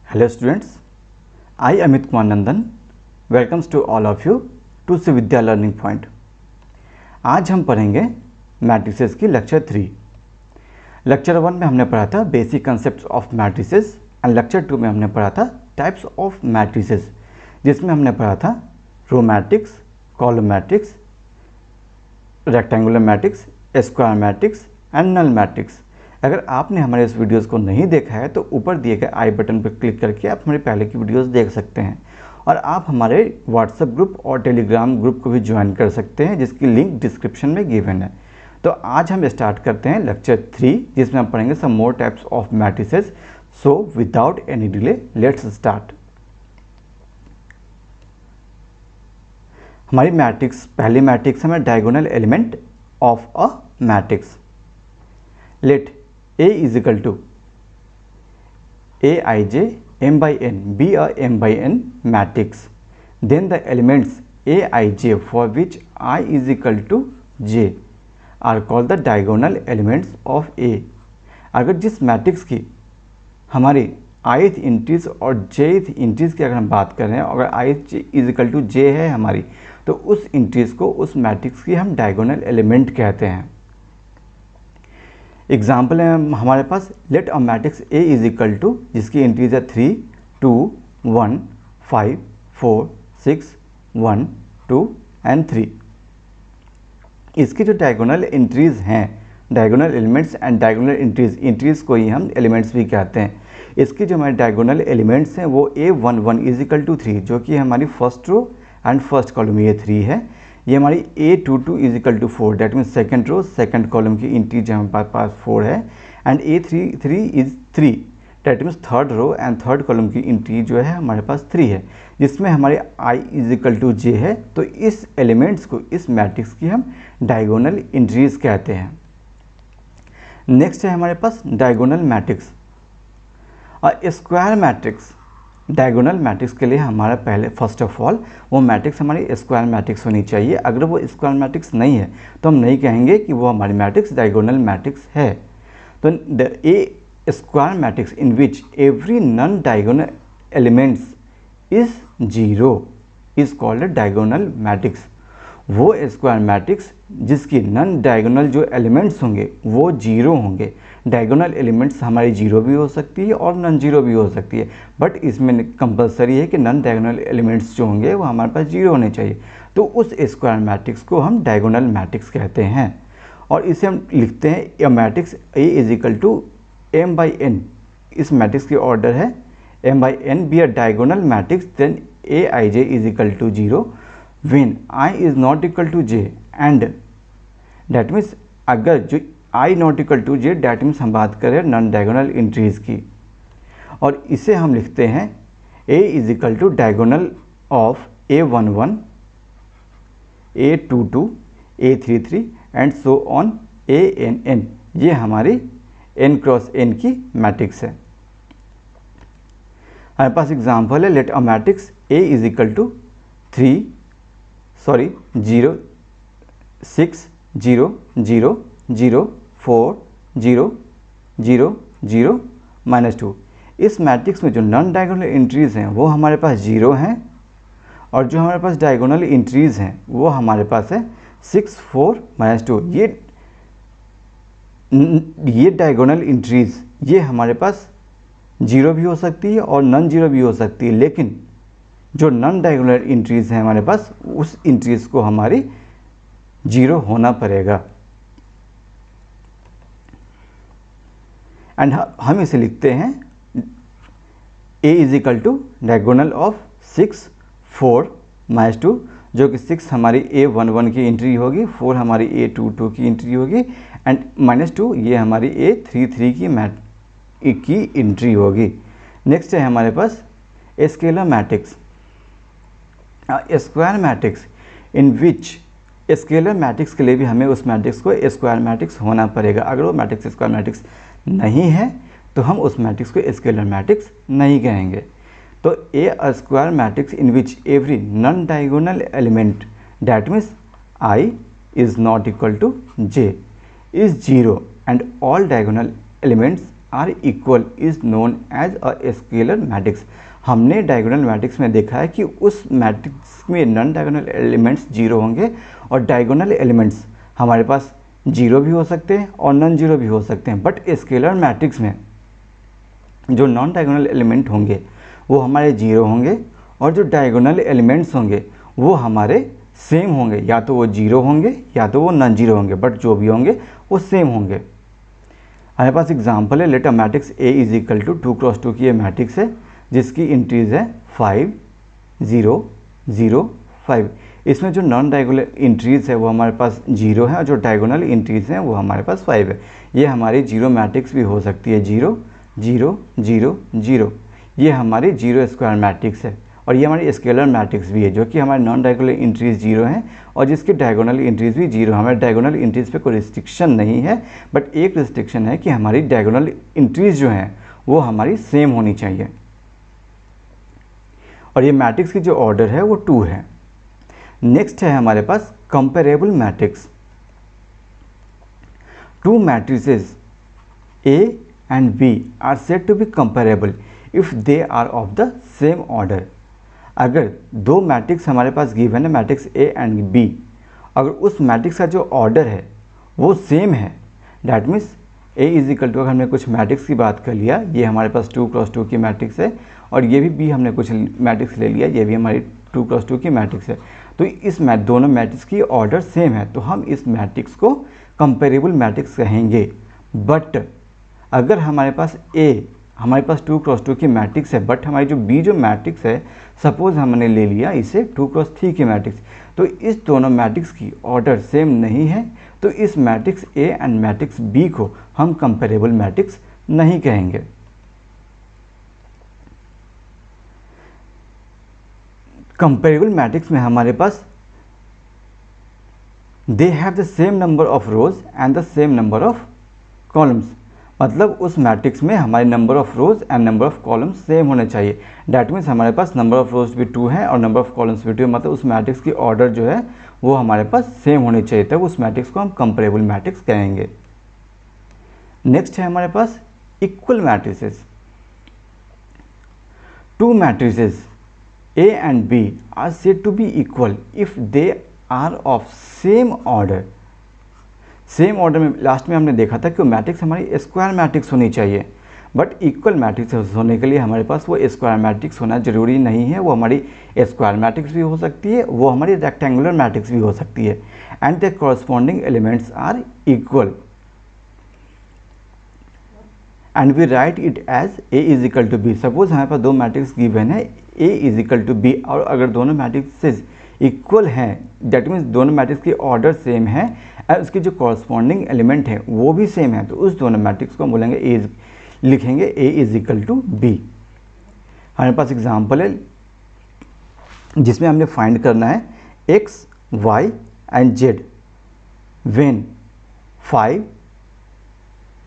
Hello students, I Amit Kumar Nandan welcomes to all of you to Shri Vidya learning point. आज हम पढ़ेंगे matrices की lecture 3। Lecture 1 में हमने पढ़ा था basic concepts of matrices and lecture 2 में हमने पढ़ा था टाइप्स ऑफ मैट्रिसेस, जिसमें हमने पढ़ा था row matrix, column matrix, rectangular matrix, square matrix and null matrix. अगर आपने हमारे इस वीडियोस को नहीं देखा है तो ऊपर दिए गए आई बटन पर क्लिक करके आप हमारे पहले की वीडियोस देख सकते हैं और आप हमारे व्हाट्सएप ग्रुप और टेलीग्राम ग्रुप को भी ज्वाइन कर सकते हैं, जिसकी लिंक डिस्क्रिप्शन में गिवन है। तो आज हम स्टार्ट करते हैं लेक्चर 3, जिसमें हम पढ़ेंगे some more types of matrices. So without any delay let's start. हमारी मैट्रिक्स, पहली मैट्रिक्स हमें diagonal element of a matrix. Let A is equal to Aij m by n be a m by n matrix. Then the elements Aij for which I is equal to j are called the diagonal elements of A. अगर जिस matrix की हमारी ith entries और jth entries की अगर हम बात कर रहे हैं, अगर ith is equal to j है हमारी, तो उस इंट्रीज को, उस मैट्रिक्स की हम डायगोनल एलिमेंट कहते हैं। एग्जाम्पल है हमारे पास, let a matrix A is equal to, जिसकी एंट्रीज है 3, 2, 1, 5, 4, 6, 1, 2 एंड 3। इसकी जो डायगोनल एंट्रीज हैं, diagonal elements and diagonal entries को ही हम एलिमेंट्स भी कहते हैं। इसकी जो हमारे डायगोनल एलिमेंट्स हैं वो A11 इज इक्वल टू 3, जो कि हमारी first row and first column ये 3 है। ये हमारी A22 is equal to 4, that mean second row second column की इंट्रीज हमारे पास 4 है। And A33 is 3, that means third row and third column की इंट्री जो है हमारे पास 3 है, जिसमें हमारे I is equal to j है। तो इस एलिमेंट्स को, इस मैट्रिक्स की हम डायगोनल इंट्रीज कहते हैं। नेक्स्ट है हमारे पास diagonal matrix. Square matrix, diagonal matrix के लिए हमारा पहले फर्स्ट ऑफ ऑल वो मैट्रिक्स हमारी स्क्वायर मैट्रिक्स होनी चाहिए। अगर वो स्क्वायर मैट्रिक्स नहीं है तो हम नहीं कहेंगे कि वो हमारी मैट्रिक्स डायगोनल मैट्रिक्स है। तो a square matrix in which every non diagonal elements is zero is called a diagonal matrix. वो स्क्वायर मैट्रिक्स जिसकी नॉन डायगोनल जो एलिमेंट्स होंगे वो जीरो होंगे। डायगोनल एलिमेंट्स हमारी जीरो भी हो सकती है और नॉन जीरो भी हो सकती है, बट इसमें कंपलसरी है कि नॉन डायगोनल एलिमेंट्स जो होंगे वो हमारे पास जीरो होने चाहिए। तो उस स्क्वायर मैट्रिक्स को हम डायगोनल मैट्रिक्स कहते हैं और इसे हम लिखते हैं a matrix A is equal to m by n। इस मैट्रिक्स की ऑर्डर है m by n be a diagonal matrix, then Aij is equal to 0 when I is not equal to j and that means अगर जो I not equal to j, that means हम बात करें non diagonal entries की, और इसे हम लिखते हैं A is equal to diagonal of A11, A22, A33 and so on ANN। ये हमारी n क्रॉस n की मैट्रिक्स है। हमारे पास एग्जाम्पल है, let a matrix A is equal to 0, 6, 0, 0, 0, 4, 0, 0, 0, -2। इस मैट्रिक्स में जो नॉन डायगोनल इंट्रीज हैं वो हमारे पास 0 हैं और जो हमारे पास डायगोनल इंट्रीज हैं वो हमारे पास है 6, 4, -2। ये डायगोनल इंट्रीज ये हमारे पास 0 भी हो सकती है और नॉन जीरो भी हो सकती है, लेकिन जो नॉन डायगोनल इंट्रीज हैं हमारे पास, उस इंट्रीज को हमारी 0 होना पड़ेगा। एंड हम इसे लिखते हैं A is equal to diagonal of 6, 4, -2, जो कि 6 हमारी A11 की एंट्री होगी, 4 हमारी A22 की एंट्री होगी एंड -2 ये हमारी A33 की एंट्री होगी। नेक्स्ट है हमारे पास scalar matrix. Square matrix in which, scalar matrix के लिए भी हमें उस मैट्रिक्स को स्क्वायर मैट्रिक्स होना पड़ेगा। अगर वो मैट्रिक्स स्क्वायर मैट्रिक्स नहीं है तो हम उस मैट्रिक्स को स्केलर मैट्रिक्स नहीं कहेंगे। तो a square matrix in which every non diagonal element, that means I is not equal to j, is 0 and all diagonal elements are equal is known as a scalar matrix. हमने diagonal matrix में देखा है कि उस matrix में non diagonal elements zero होंगे और diagonal elements हमारे पास जीरो भी हो सकते हैं और नॉन जीरो भी हो सकते हैं। बट स्केलर मैट्रिक्स में जो नॉन डायगोनल एलिमेंट होंगे वो हमारे जीरो होंगे और जो डायगोनल एलिमेंट्स होंगे वो हमारे सेम होंगे, या तो वो जीरो होंगे या तो वो नॉन जीरो होंगे, बट जो भी होंगे वो सेम होंगे। हमारे पास एग्जांपल है, let a matrix A is equal to 2 cross 2 की ये मैट्रिक्स है जिसकी इंट्रीज है 5 0 0 5। इसमें जो नॉन डायगोनल इंट्रीज है वो हमारे पास जीरो है और जो डायगोनल इंट्रीज हैं वो हमारे पास 5 है। ये हमारी जीरो मैट्रिक्स भी हो सकती है, 0 0 0 0। ये हमारी जीरो स्क्वायर मैट्रिक्स है और ये हमारी स्केलर मैट्रिक्स भी है जो कि हमारे नॉन डायगोनल इंट्रीज जीरो हैं और जिसके डायगोनल इंट्रीज भी जीरो। हमारे डायगोनल इंट्रीज पे कोई रिस्ट्रिक्शन नहीं है, बट एक रिस्ट्रिक्शन है कि हमारी डायगोनल इंट्रीज जो हैं वो हमारी सेम होनी चाहिए। और ये मैट्रिक्स की जो ऑर्डर है वो 2 है। नेक्स्ट है हमारे पास comparable matrix. Two matrices A and B are said to be comparable if they are of the same order। अगर दो मैट्रिक्स हमारे पास गिवन है, मैट्रिक्स A एंड B, अगर उस मैट्रिक्स का जो ऑर्डर है वो सेम है, that means A is equal to, अगर हमने कुछ मैट्रिक्स की बात कर लिया, ये हमारे पास 2 क्रॉस 2 की मैट्रिक्स है और ये भी B हमने कुछ मैट्रिक्स ले लिया, ये भी हमारी 2 क्रॉस 2 की मैट्रिक्स है। तो इस दोनों मैट्रिक्स की ऑर्डर सेम है तो हम इस मैट्रिक्स को कंपेरेबल मैट्रिक्स कहेंगे। बट अगर हमारे पास हमारे पास 2 क्रॉस 2 की मैट्रिक्स है, बट हमारी जो B जो मैट्रिक्स है, सपोज हमने ले लिया इसे 2 क्रॉस 3 की मैट्रिक्स, तो इस दोनों मैट्रिक्स की ऑर्डर सेम नहीं है तो इस matrix A and matrix B को हम कंपेरेबल मैट्रिक्स नहीं कहेंगे। कंपेरेबल मैट्रिक्स में हमारे पास they have the same number of rows and the same number of columns. मतलब उस मैट्रिक्स में हमारे number of rows and number of columns same होने चाहिए। डैट मीन्स हमारे पास नंबर ऑफ रोज भी 2 है और नंबर ऑफ कॉलम्स भी 2 है, मतलब उस मैट्रिक्स की ऑर्डर जो है वो हमारे पास सेम होनी चाहिए, तब उस मैट्रिक्स को हम कंपेरेबल मैट्रिक्स कहेंगे। नेक्स्ट है हमारे पास equal matrices. Two matrices A and B are said to be equal if they are of same order। Same order में लास्ट में हमने देखा था कि वो मैट्रिक्स हमारी स्क्वायर मैट्रिक्स होनी चाहिए, बट इक्वल मैट्रिक्स होने के लिए हमारे पास वो स्क्वायर मैट्रिक्स होना जरूरी नहीं है। वो हमारी स्क्वायर मैट्रिक्स भी हो सकती है, वो हमारी रेक्टेंगुलर मैट्रिक्स भी हो सकती है। And the corresponding elements are equal and we write it as A is equal to B। Suppose हमारे पास दो मैट्रिक्स गिवन है A is equal to B, और अगर दोनों मैट्रिक्सेस इक्वल हैं, दैट मीन्स दोनों मैट्रिक्स की ऑर्डर सेम है और उसके जो कॉरस्पॉन्डिंग एलिमेंट है वो भी सेम है, तो उस दोनों मैट्रिक्स को हम बोलेंगे लिखेंगे A is equal to B। हमारे पास एग्जाम्पल है जिसमें हमने फाइंड करना है X, Y and Z when 5,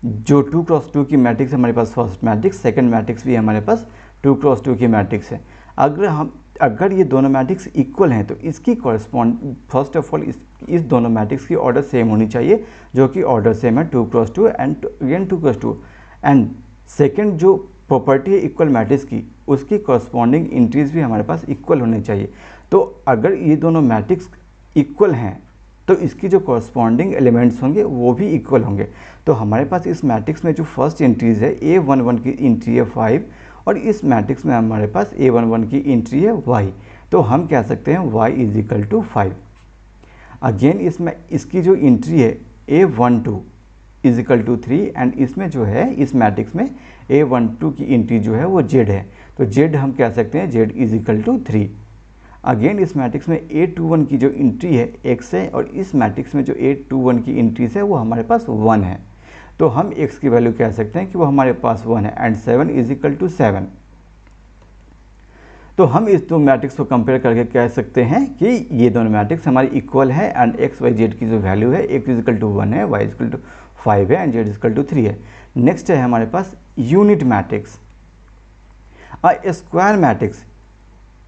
जो 2 क्रॉस 2 की मैट्रिक्स हमारे पास फर्स्ट मैट्रिक्स, सेकंड मैट्रिक्स भी हमारे पास 2 क्रॉस 2 की मैट्रिक्स है। अगर ये दोनों मैट्रिक्स इक्वल हैं तो इसकी कॉरस्पॉन्ड फर्स्ट ऑफ ऑल इस दोनों मैट्रिक्स की ऑर्डर सेम होनी चाहिए, जो कि ऑर्डर सेम है 2 cross 2 and again 2 cross 2। And second जो प्रॉपर्टी है इक्वल मैट्रिक्स की, उसकी कॉरस्पॉन्डिंग इंट्रीज भी हमारे पास इक्वल होने चाहिए। तो अगर ये दोनों मैट्रिक्स इक्वल हैं तो इसकी जो कॉरस्पॉन्डिंग एलिमेंट्स होंगे वो भी इक्वल होंगे। तो हमारे पास इस मैट्रिक्स में जो फर्स्ट इंट्रीज है A11 की इंट्री है 5 और इस मैट्रिक्स में हमारे पास A11 की इंट्री है Y, तो हम कह सकते हैं Y is equal to 5। Again इसमें इसकी जो इंट्री है A12 is equal to 3 and इसमें जो है इस मैट्रिक्स में A12 की इंट्री जो है वो Z है, तो Z हम कह सकते हैं Z is equal to 3। Again इस मैट्रिक्स में A21 की जो इंट्री है X है और इस मैट्रिक्स में जो A21 की इंट्रीज है वो हमारे पास 1 है, तो हम X की वैल्यू कह सकते हैं कि वो हमारे पास 1 है एंड 7 इज इक्वल टू 7। तो हम इस दो मैट्रिक्स को कंपेयर करके कह सकते हैं कि ये दोनों मैट्रिक्स हमारी इक्वल है एंड X Y Z की जो वैल्यू है X इज इक्वल टू 1 है, Y इज इक्वल टू 5 है and Z is equal to 3 है। नेक्स्ट है हमारे पास unit matrix. Square matrix,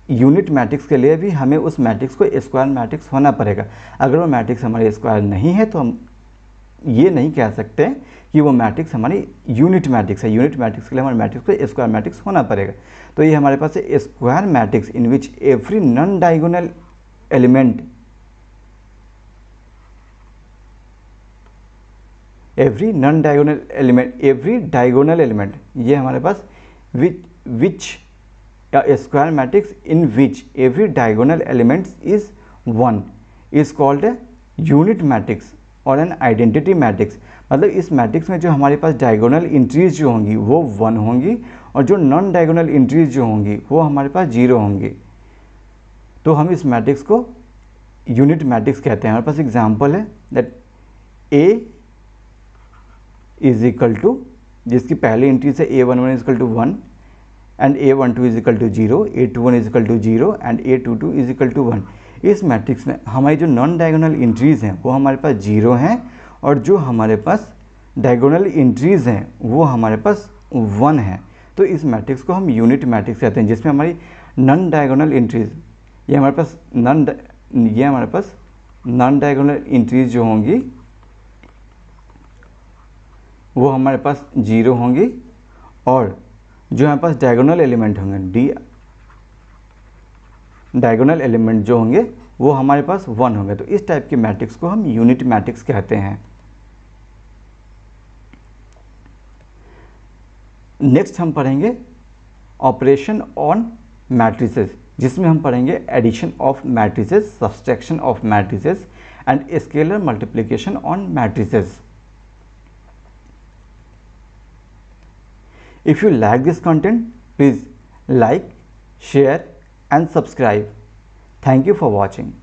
unit matrix के लिए भी हमें उस मैट्रिक्स को स्क्वायर मैट्रिक्स होना पड़ेगा। अगर वो मैट्रिक्स हमारे स्क्वायर नहीं है तो हम ये नहीं कह सकते कि वो मैट्रिक्स हमारी यूनिट मैट्रिक्स है। यूनिट मैट्रिक्स के लिए हमारे मैट्रिक्स को स्क्वायर मैट्रिक्स होना पड़ेगा। तो ये हमारे पास है square matrix in which every non diagonal element every diagonal element, ये हमारे पास which square matrix in which every diagonal elements is 1 is called a unit matrix और एन आइडेंटिटी मैट्रिक्स। मतलब इस मैट्रिक्स में जो हमारे पास डायगोनल इंट्रीज जो होंगी वो 1 होंगी और जो नॉन डायगोनल इंट्रीज जो होंगी वो हमारे पास 0 होंगी। तो हम इस मैट्रिक्स को यूनिट मैट्रिक्स कहते हैं। हमारे पास एग्जांपल है that A is equal to, जिसकी पहली इंट्रीज है A11 is equal to 1 and A12 is equal to 0, A21 is equal to 0 and A22 is equal to 1। इस मैट्रिक्स में हमारी जो नॉन डायगोनल इंट्रीज हैं वो हमारे पास 0 हैं और जो हमारे पास डायगोनल इंट्रीज हैं वो हमारे पास 1 है। तो इस मैट्रिक्स को हम यूनिट मैट्रिक्स कहते हैं, जिसमें हमारी नॉन डायगोनल इंट्रीज ये हमारे पास नॉन डायगोनल इंट्रीज जो होंगी वो हमारे पास 0 होंगी और जो हमारे पास डायगोनल एलिमेंट होंगे डायगोनल एलिमेंट जो होंगे वो हमारे पास 1 होंगे। तो इस टाइप के मैट्रिक्स को हम यूनिट मैट्रिक्स कहते हैं। नेक्स्ट हम पढ़ेंगे ऑपरेशन ऑन मैट्रिसेस, जिसमें हम पढ़ेंगे addition of matrices, subtraction of matrices and scalar multiplication on matrices. If you like this content, please like, share and subscribe. Thank you for watching.